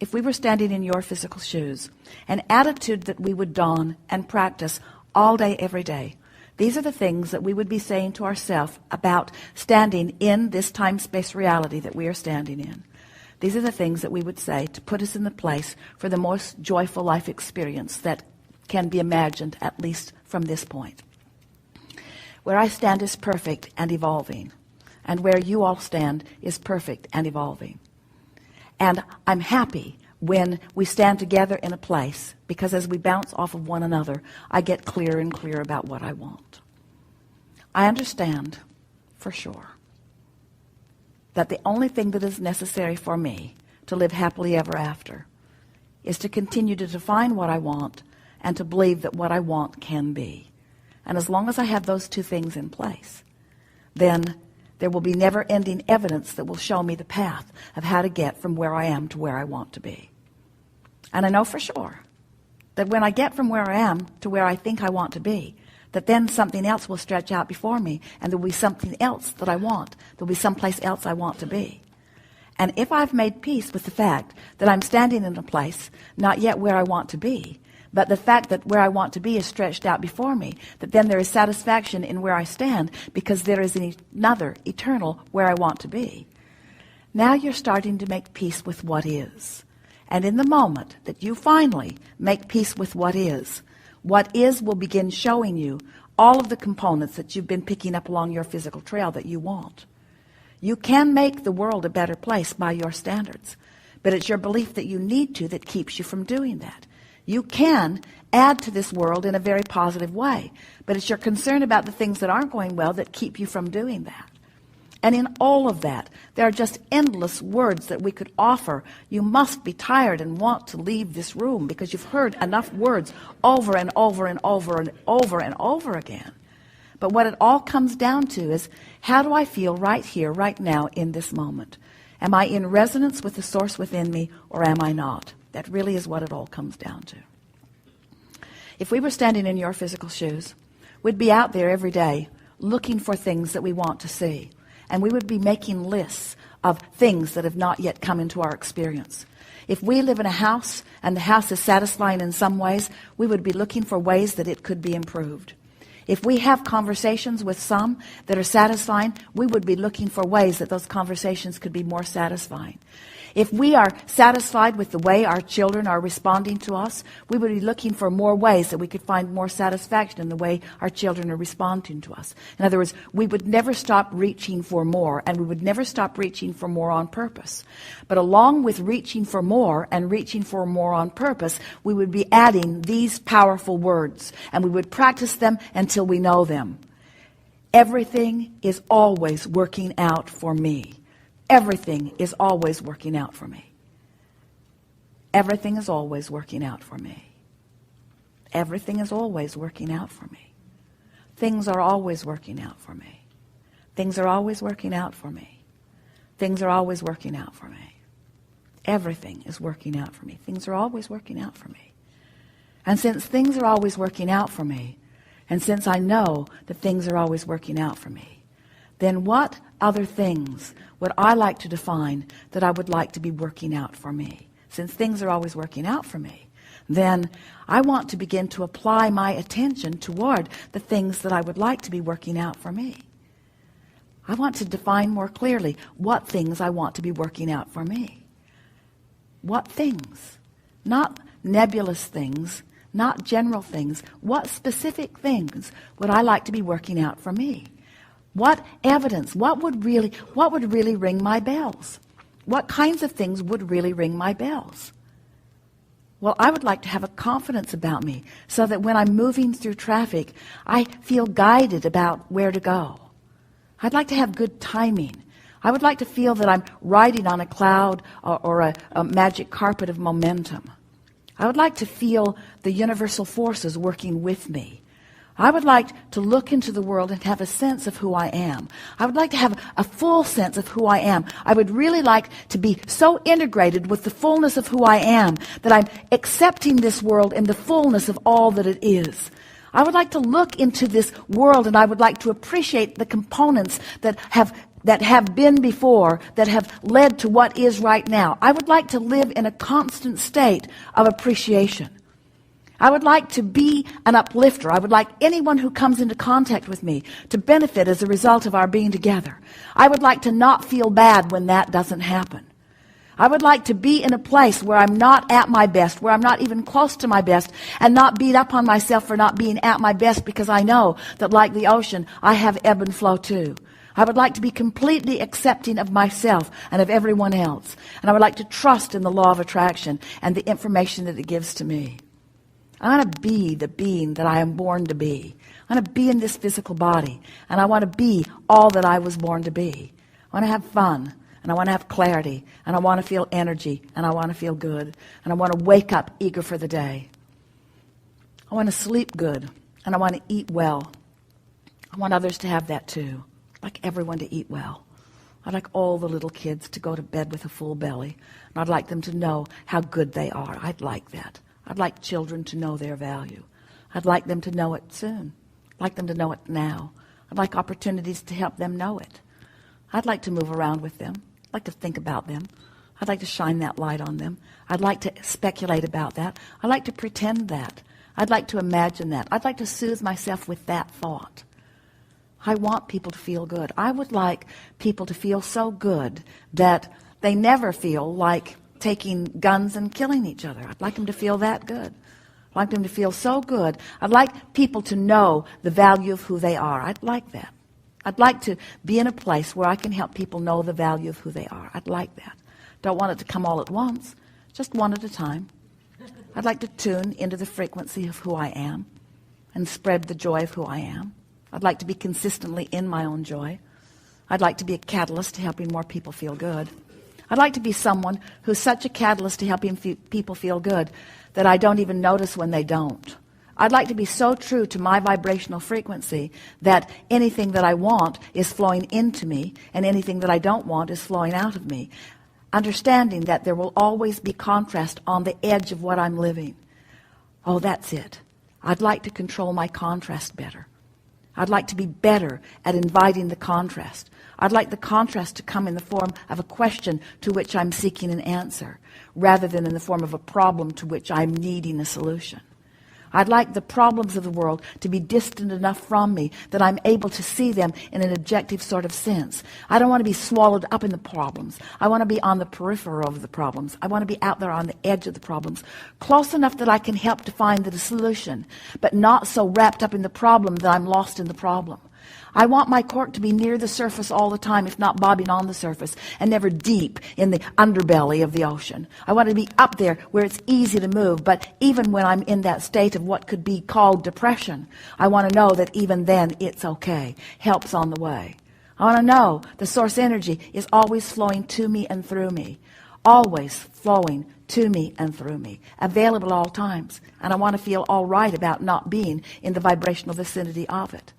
if we were standing in your physical shoes, an attitude that we would don and practice all day, every day. These are the things that we would be saying to ourselves about standing in this time-space reality that we are standing in. These are the things that we would say to put us in the place for the most joyful life experience that can be imagined, at least from this point. Where I stand is perfect and evolving, and where you all stand is perfect and evolving. And I'm happy when we stand together in a place, because as we bounce off of one another, I get clearer and clearer about what I want. I understand, for sure, that the only thing that is necessary for me to live happily ever after is to continue to define what I want and to believe that what I want can be. And as long as I have those two things in place, then there will be never-ending evidence that will show me the path of how to get from where I am to where I want to be. And I know for sure that when I get from where I am to where I think I want to be, that then something else will stretch out before me, and there will be something else that I want. There will be someplace else I want to be. And if I've made peace with the fact that I'm standing in a place not yet where I want to be, but the fact that where I want to be is stretched out before me, that then there is satisfaction in where I stand because there is another eternal where I want to be. Now you're starting to make peace with what is. And in the moment that you finally make peace with what is will begin showing you all of the components that you've been picking up along your physical trail that you want. You can make the world a better place by your standards, but it's your belief that you need to that keeps you from doing that. You can add to this world in a very positive way, but it's your concern about the things that aren't going well that keep you from doing that. And in all of that, there are just endless words that we could offer. You must be tired and want to leave this room because you've heard enough words over and over and over and over and over again. But what it all comes down to is, how do I feel right here, right now, in this moment? Am I in resonance with the source within me, or am I not? That really is what it all comes down to. If we were standing in your physical shoes, we'd be out there every day looking for things that we want to see. And we would be making lists of things that have not yet come into our experience. If we live in a house and the house is satisfying in some ways, we would be looking for ways that it could be improved. If we have conversations with some that are satisfying, we would be looking for ways that those conversations could be more satisfying. If we are satisfied with the way our children are responding to us, we would be looking for more ways that we could find more satisfaction in the way our children are responding to us. In other words, we would never stop reaching for more, and we would never stop reaching for more on purpose. But along with reaching for more and reaching for more on purpose, we would be adding these powerful words, and we would practice them until we know them. Everything is always working out for me. Everything is always working out for me. Everything is always working out for me. Everything is always working out for me. Things are always working out for me. Things are always working out for me. Things are always working out for me. Everything is working out for me. Things are always working out for me. And since things are always working out for me, and since I know that things are always working out for me, then what other things would I like to define that I would like to be working out for me? Since things are always working out for me, then I want to begin to apply my attention toward the things that I would like to be working out for me. I want to define more clearly what things I want to be working out for me. What things? Not nebulous things, not general things. What specific things would I like to be working out for me? What evidence? What would really ring my bells? What kinds of things would really ring my bells? Well, I would like to have a confidence about me so that when I'm moving through traffic, I feel guided about where to go. I'd like to have good timing. I would like to feel that I'm riding on a cloud or a magic carpet of momentum. I would like to feel the universal forces working with me. I would like to look into the world and have a sense of who I am. I would like to have a full sense of who I am. I would really like to be so integrated with the fullness of who I am that I'm accepting this world in the fullness of all that it is. I would like to look into this world and I would like to appreciate the components that have that have been before, that have led to what is right now. I would like to live in a constant state of appreciation. I would like to be an uplifter. I would like anyone who comes into contact with me to benefit as a result of our being together. I would like to not feel bad when that doesn't happen. I would like to be in a place where I'm not at my best, where I'm not even close to my best, and not beat up on myself for not being at my best, because I know that, like the ocean, I have ebb and flow too. I would like to be completely accepting of myself and of everyone else. And I would like to trust in the law of attraction and the information that it gives to me. I want to be the being that I am born to be. I want to be in this physical body, and I want to be all that I was born to be. I want to have fun, and I want to have clarity, and I want to feel energy, and I want to feel good, and I want to wake up eager for the day. I want to sleep good, and I want to eat well. I want others to have that too. I'd like everyone to eat well. I'd like all the little kids to go to bed with a full belly, and I'd like them to know how good they are. I'd like that. I'd like children to know their value. I'd like them to know it soon. I'd like them to know it now. I'd like opportunities to help them know it. I'd like to move around with them. I'd like to think about them. I'd like to shine that light on them. I'd like to speculate about that. I'd like to pretend that. I'd like to imagine that. I'd like to soothe myself with that thought. I want people to feel good. I would like people to feel so good that they never feel like taking guns and killing each other. I'd like them to feel that good. I'd like them to feel so good. I'd like people to know the value of who they are. I'd like that. I'd like to be in a place where I can help people know the value of who they are. I'd like that. Don't want it to come all at once, just one at a time. I'd like to tune into the frequency of who I am and spread the joy of who I am. I'd like to be consistently in my own joy. I'd like to be a catalyst to helping more people feel good. I'd like to be someone who's such a catalyst to helping people feel good that I don't even notice when they don't. I'd like to be so true to my vibrational frequency that anything that I want is flowing into me, and anything that I don't want is flowing out of me. Understanding that there will always be contrast on the edge of what I'm living. Oh, that's it. I'd like to control my contrast better. I'd like to be better at inviting the contrast. I'd like the contrast to come in the form of a question to which I'm seeking an answer, rather than in the form of a problem to which I'm needing a solution. I'd like the problems of the world to be distant enough from me that I'm able to see them in an objective sort of sense. I don't want to be swallowed up in the problems. I want to be on the periphery of the problems. I want to be out there on the edge of the problems, close enough that I can help to find the solution, but not so wrapped up in the problem that I'm lost in the problem. I want my cork to be near the surface all the time, if not bobbing on the surface, and never deep in the underbelly of the ocean. I want to be up there where it's easy to move, but even when I'm in that state of what could be called depression, I want to know that even then it's okay. Help's on the way. I want to know the source energy is always flowing to me and through me. Always flowing to me and through me. Available at all times. And I want to feel all right about not being in the vibrational vicinity of it.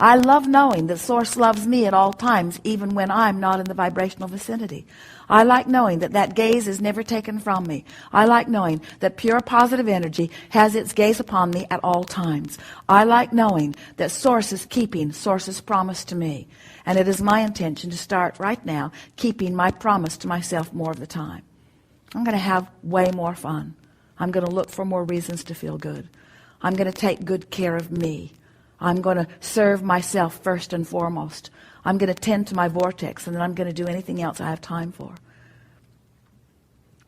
I love knowing that Source loves me at all times, even when I'm not in the vibrational vicinity. I like knowing that that gaze is never taken from me. I like knowing that pure positive energy has its gaze upon me at all times. I like knowing that Source is keeping Source's promise to me. And it is my intention to start right now keeping my promise to myself more of the time. I'm going to have way more fun. I'm going to look for more reasons to feel good. I'm going to take good care of me. I'm going to serve myself first and foremost. I'm going to tend to my vortex, and then I'm going to do anything else I have time for.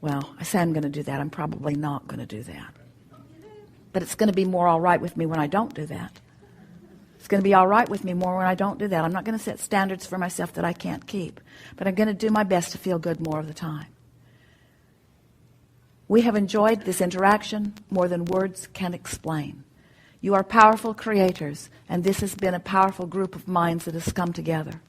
Well, I say I'm going to do that. I'm probably not going to do that. But it's going to be more all right with me when I don't do that. It's going to be all right with me more when I don't do that. I'm not going to set standards for myself that I can't keep. But I'm going to do my best to feel good more of the time. We have enjoyed this interaction more than words can explain. You are powerful creators, and this has been a powerful group of minds that has come together.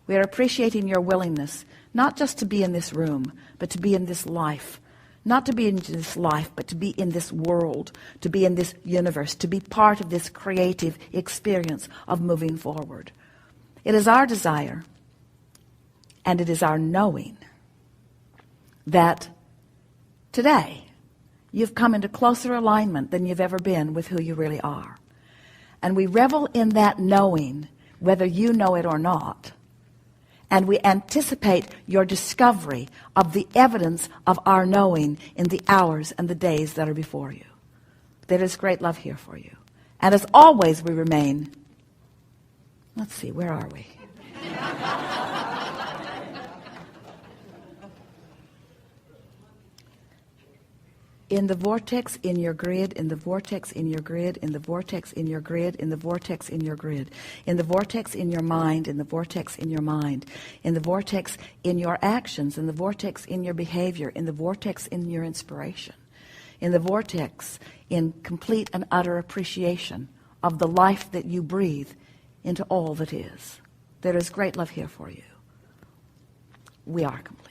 We are appreciating your willingness, not just to be in this room, but to be in this life. Not to be in this life, but to be in this world, to be in this universe, to be part of this creative experience of moving forward. It is our desire, and it is our knowing, that today, you've come into closer alignment than you've ever been with who you really are. And we revel in that knowing, whether you know it or not. And we anticipate your discovery of the evidence of our knowing in the hours and the days that are before you. There is great love here for you. And as always, we remain, let's see, where are we? In the vortex in your grid, in the vortex in your grid, in the vortex in your grid, in the vortex in your grid, in the vortex in your mind, in the vortex in your mind, in the vortex in your actions, in the vortex in your behavior, in the vortex in your inspiration, in the vortex in complete and utter appreciation of the life that you breathe into all that is. There is great love here for you. We are complete.